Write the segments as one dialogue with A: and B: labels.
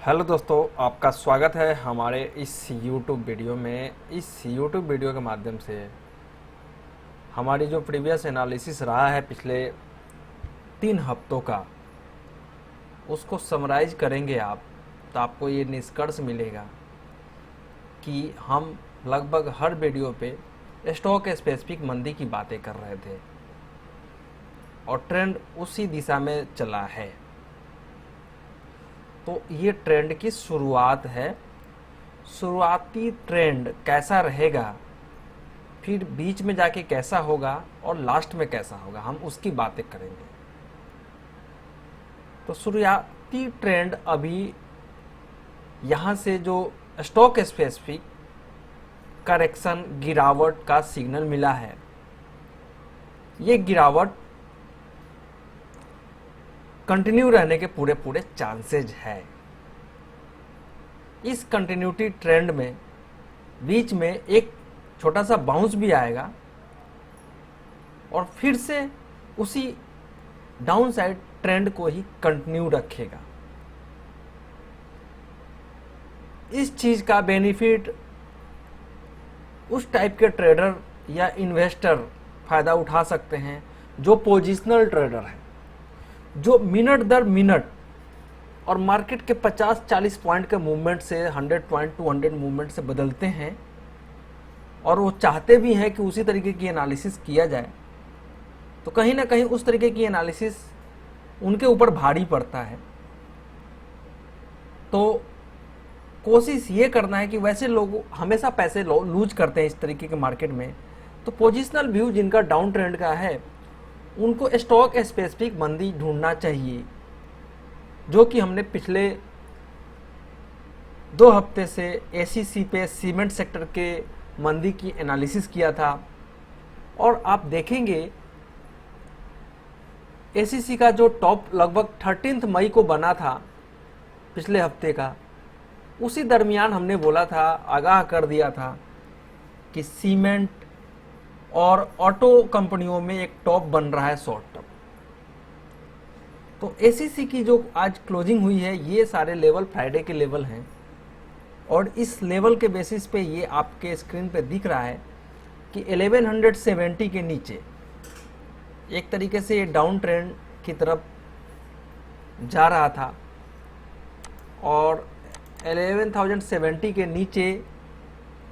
A: Hello दोस्तों, आपका स्वागत है हमारे इस YouTube वीडियो में। इस YouTube वीडियो के माध्यम से हमारी जो प्रीवियस एनालिसिस रहा है पिछले 3 हफ्तों का, उसको समराइज करेंगे आप, तो आपको ये निष्कर्ष मिलेगा कि हम लगभग हर वीडियो पे स्टॉक स्पेसिफिक मंदी की बातें कर रहे थे और ट्रेंड उसी दिशा में चला है। तो ये ट्रेंड की शुरुआत है। शुरुआती ट्रेंड कैसा रहेगा, फिर बीच में जाके कैसा होगा और लास्ट में कैसा होगा, हम उसकी बातें करेंगे। तो शुरुआती ट्रेंड अभी यहाँ से जो स्टॉक स्पेसिफिक करेक्शन गिरावट का सिग्नल मिला है, ये गिरावट कंटिन्यू रहने के पूरे पूरे चांसेज है। इस कंटिन्यूटी ट्रेंड में बीच में एक छोटा सा बाउंस भी आएगा और फिर से उसी डाउन साइड ट्रेंड को ही कंटिन्यू रखेगा। इस चीज का बेनिफिट उस टाइप के ट्रेडर या इन्वेस्टर फायदा उठा सकते हैं जो पोजिशनल ट्रेडर है, जो मिनट दर मिनट और मार्केट के 50-40 पॉइंट के मूवमेंट से 100 पॉइंट 200 मूवमेंट से बदलते हैं और वो चाहते भी हैं कि उसी तरीके की एनालिसिस किया जाए। तो कहीं ना कहीं उस तरीके की एनालिसिस उनके ऊपर भारी पड़ता है। तो कोशिश ये करना है कि वैसे लोग हमेशा पैसे लूज करते हैं इस तरीके के मार्केट में। तो पोजिशनल व्यू जिनका डाउन ट्रेंड का है, उनको स्टॉक स्पेसिफिक मंदी ढूंढना चाहिए, जो कि हमने पिछले 2 हफ्ते से एसीसी पे सीमेंट सेक्टर के मंदी की एनालिसिस किया था। और आप देखेंगे एसीसी का जो टॉप लगभग 13 मई को बना था पिछले हफ्ते का, उसी दरमियान हमने बोला था, आगाह कर दिया था कि सीमेंट और ऑटो कंपनियों में एक टॉप बन रहा है शॉर्ट टर्म। तो एसीसी की जो आज क्लोजिंग हुई है, ये सारे लेवल फ्राइडे के लेवल हैं और इस लेवल के बेसिस पे ये आपके स्क्रीन पे दिख रहा है कि 1170 के नीचे एक तरीके से ये डाउन ट्रेंड की तरफ जा रहा था और 11,070 के नीचे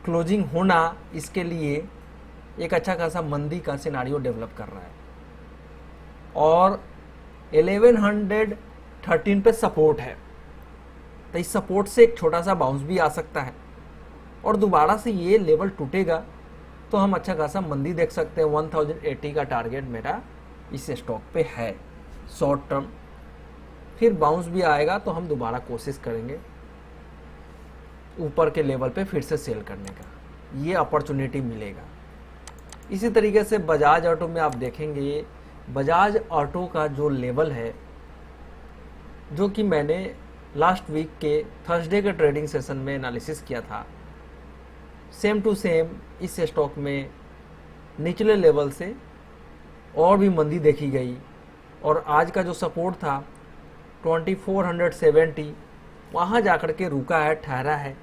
A: क्लोजिंग होना इसके लिए एक अच्छा खासा मंदी का सिनारियो डेवलप कर रहा है। और 1113 पे सपोर्ट है, तो इस सपोर्ट से एक छोटा सा बाउंस भी आ सकता है और दोबारा से ये लेवल टूटेगा तो हम अच्छा खासा मंदी देख सकते हैं। 1080 का टारगेट मेरा इस स्टॉक पे है शॉर्ट टर्म। फिर बाउंस भी आएगा तो हम दोबारा कोशिश करेंगे ऊपर के लेवल पे फिर से सेल करने का, ये अपॉर्चुनिटी मिलेगा। इसी तरीके से बजाज ऑटो में आप देखेंगे, बजाज ऑटो का जो लेवल है, जो कि मैंने लास्ट वीक के थर्सडे के ट्रेडिंग सेशन में एनालिसिस किया था, सेम टू सेम इस स्टॉक में निचले लेवल से और भी मंदी देखी गई और आज का जो सपोर्ट था 2470, वहाँ जाकर के रुका है, ठहरा है।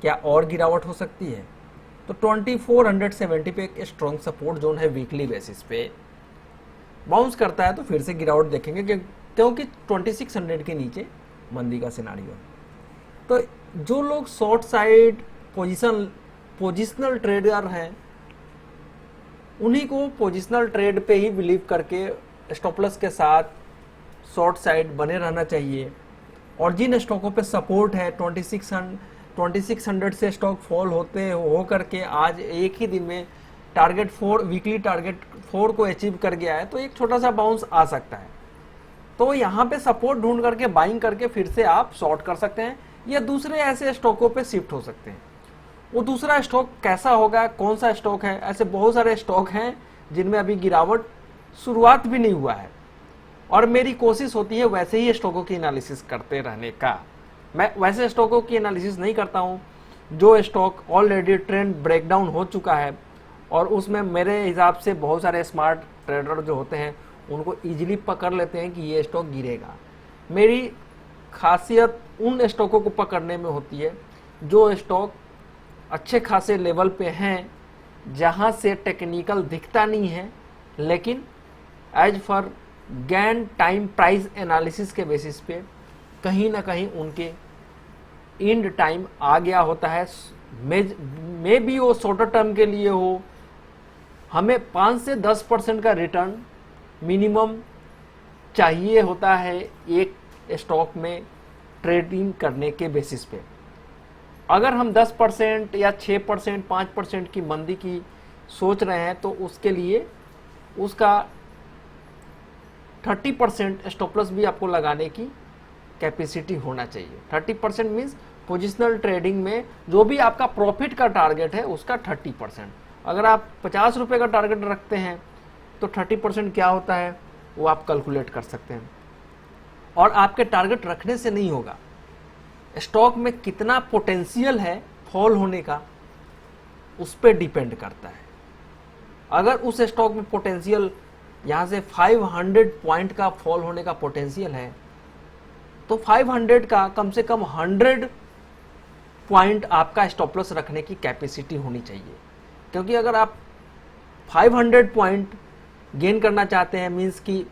A: क्या और गिरावट हो सकती है? तो 2470 पे एक स्ट्रॉन्ग सपोर्ट जोन है। वीकली बेसिस पे बाउंस करता है तो फिर से गिरावट देखेंगे क्योंकि 2600 के नीचे मंदी का सिनारियो है। तो जो लोग शॉर्ट साइड पोजिशनल ट्रेडर हैं, उन्हीं को पोजिशनल ट्रेड पे ही बिलीव करके स्टॉप लॉस के साथ शॉर्ट साइड बने रहना चाहिए। और जिन स्टॉकों पे सपोर्ट है 2600 से स्टॉक फॉल हो करके आज एक ही दिन में वीकली टारगेट 4 को अचीव कर गया है, तो एक छोटा सा बाउंस आ सकता है। तो यहाँ पे सपोर्ट ढूंढ करके बाइंग करके फिर से आप शॉर्ट कर सकते हैं या दूसरे ऐसे स्टॉकों पे शिफ्ट हो सकते हैं। वो दूसरा स्टॉक कैसा होगा, कौन सा स्टॉक है? ऐसे बहुत सारे स्टॉक हैं जिनमें अभी गिरावट शुरुआत भी नहीं हुआ है और मेरी कोशिश होती है वैसे ही स्टॉकों की एनालिसिस करते रहने का। मैं वैसे स्टॉकों की एनालिसिस नहीं करता हूं जो स्टॉक ऑलरेडी ट्रेंड ब्रेकडाउन हो चुका है और उसमें मेरे हिसाब से बहुत सारे स्मार्ट ट्रेडर जो होते हैं उनको इजीली पकड़ लेते हैं कि ये स्टॉक गिरेगा। मेरी खासियत उन स्टॉकों को पकड़ने में होती है जो स्टॉक अच्छे खासे लेवल पे हैं, जहां से टेक्निकल दिखता नहीं है, लेकिन as for Gann time price analysis के बेसिस पे कहीं ना कहीं उनके एंड टाइम आ गया होता है। मे बी वो शॉर्टर टर्म के लिए हो, हमें 5 से 10% का रिटर्न मिनिमम चाहिए होता है एक स्टॉक में ट्रेडिंग करने के बेसिस पे। अगर हम 10% या 6%, 5% की मंदी की सोच रहे हैं तो उसके लिए उसका 30% स्टॉप लॉस भी आपको लगाने की कैपेसिटी होना चाहिए। 30% मीन्स पोजिशनल ट्रेडिंग में जो भी आपका प्रॉफिट का टारगेट है उसका 30%। अगर आप 50 रुपये का टारगेट रखते हैं तो 30% क्या होता है वो आप कैलकुलेट कर सकते हैं। और आपके टारगेट रखने से नहीं होगा, स्टॉक में कितना पोटेंशियल है फॉल होने का उस पर डिपेंड करता है। अगर उस स्टॉक में पोटेंशियल यहाँ से 500 पॉइंट का फॉल होने का पोटेंशियल है तो 500 का कम से कम 100 पॉइंट आपका स्टॉप लॉस रखने की कैपेसिटी होनी चाहिए। क्योंकि अगर आप 500 पॉइंट गेन करना चाहते हैं, मींस कि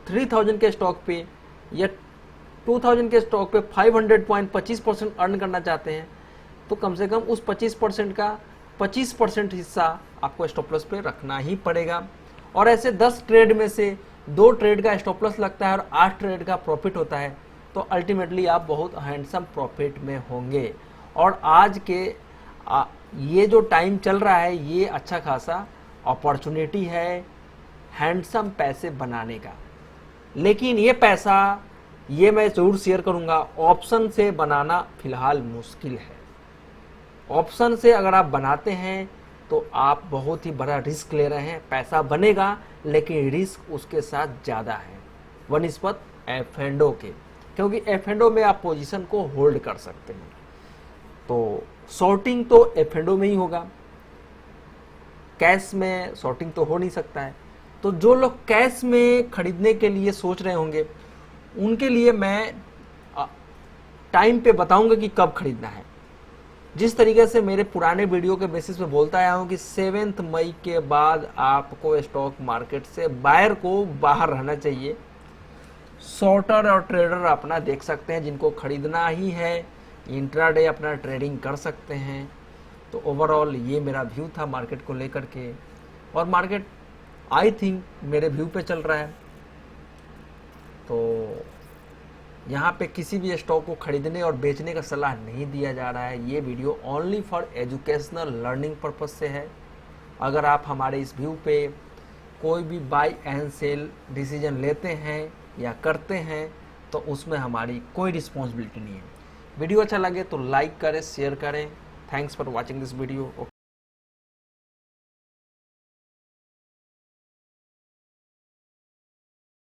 A: 3000 के स्टॉक पे या 2000 के स्टॉक पे 500 पॉइंट 25% अर्न करना चाहते हैं, तो कम से कम उस 25% का 25% हिस्सा आपको स्टॉप लॉस पे रखना ही पड़ेगा। और ऐसे 10 ट्रेड में से 2 ट्रेड का स्टॉप लॉस लगता है और 8 ट्रेड का प्रॉफिट होता है, तो अल्टीमेटली आप बहुत हैंडसम प्रॉफिट में होंगे। और आज के ये जो टाइम चल रहा है ये अच्छा खासा अपॉर्चुनिटी है हैंडसम पैसे बनाने का। लेकिन ये पैसा, ये मैं ज़रूर शेयर करूंगा, ऑप्शन से बनाना फिलहाल मुश्किल है। ऑप्शन से अगर आप बनाते हैं तो आप बहुत ही बड़ा रिस्क ले रहे हैं। पैसा बनेगा लेकिन रिस्क उसके साथ ज़्यादा है वनिस्पत एफ&ओ के, क्योंकि एफ&ओ में आप पोजीशन को होल्ड कर सकते हैं। तो शॉर्टिंग तो एफ&ओ में ही होगा, कैश में शॉर्टिंग तो हो नहीं सकता है। तो जो लोग कैश में खरीदने के लिए सोच रहे होंगे उनके लिए मैं टाइम पे बताऊंगा कि कब खरीदना है। जिस तरीके से मेरे पुराने वीडियो के बेसिस पे बोलता आया हूं कि 7 मई के बाद आपको स्टॉक मार्केट से बायर को बाहर रहना चाहिए। शॉर्टर और ट्रेडर अपना देख सकते हैं, जिनको खरीदना ही है इंट्राडे अपना ट्रेडिंग कर सकते हैं। तो ओवरऑल ये मेरा व्यू था मार्केट को लेकर के, और मार्केट आई थिंक मेरे व्यू पे चल रहा है। तो यहाँ पे किसी भी स्टॉक को खरीदने और बेचने का सलाह नहीं दिया जा रहा है। ये video only for educational learning purpose से है। अगर आप हमारे इस व्यू पे कोई भी बाय एंड सेल डिसीजन लेते हैं या करते हैं तो उसमें हमारी कोई रिस्पॉन्सिबिलिटी नहीं है। वीडियो अच्छा लगे तो लाइक करें, शेयर करें। Thanks for watching this video.